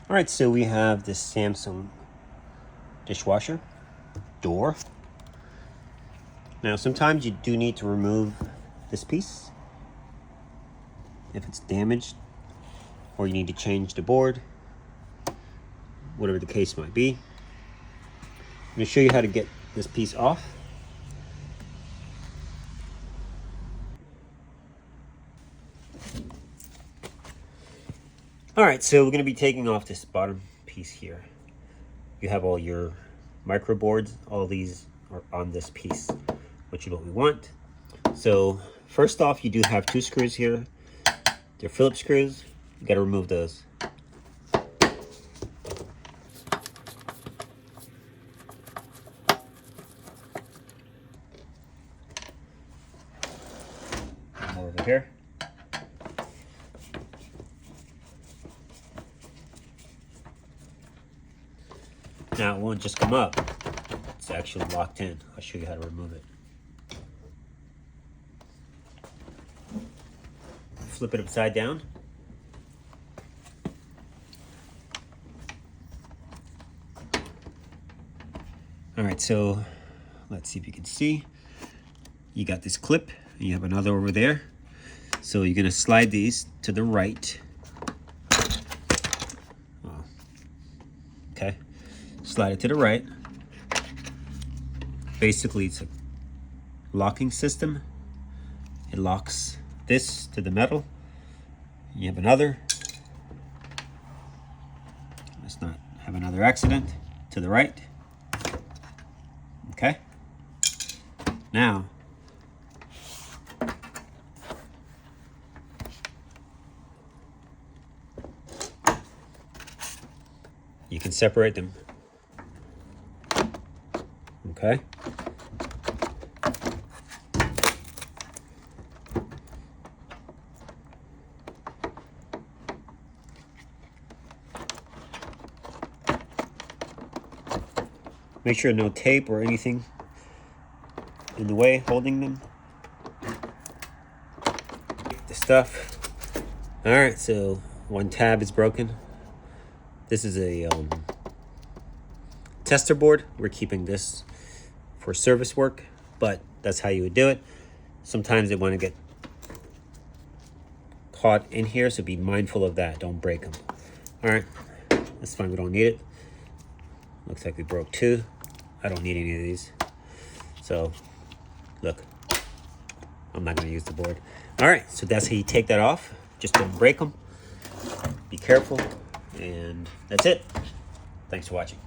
All right, so we have this Samsung dishwasher door. Now, sometimes you do need to remove this piece if it's damaged, or you need to change the board, whatever the case might be. I'm going to show you how to get this piece off. All right, so we're going to be taking off this bottom piece here. You have all your micro boards, all these are on this piece, which is what we want. So first off, you do have two screws here. They're Phillips screws. You got to remove those. Over here. Now it won't just come up, it's actually locked in. I'll show you how to remove it. Flip it upside down. All right, so let's see if you can see. You got this clip, and you have another over there. So you're gonna slide these to the right. Okay. Slide it to the right. Basically, it's a locking system. It locks this to the metal. You have another. Let's not have another accident. To the right. Okay. Now, you can separate them. Okay. Make sure no tape or anything in the way holding them. The stuff. All right, so one tab is broken. This is a tester board. We're keeping this for service work, but that's how you would do it. Sometimes they want to get caught in here, so be mindful of that. Don't break them. All right, that's fine. We don't need it. Looks like we broke two. I don't need any of these. So, look, I'm not going to use the board. All right, so that's how you take that off. Just don't break them. Be careful, and that's it. Thanks for watching.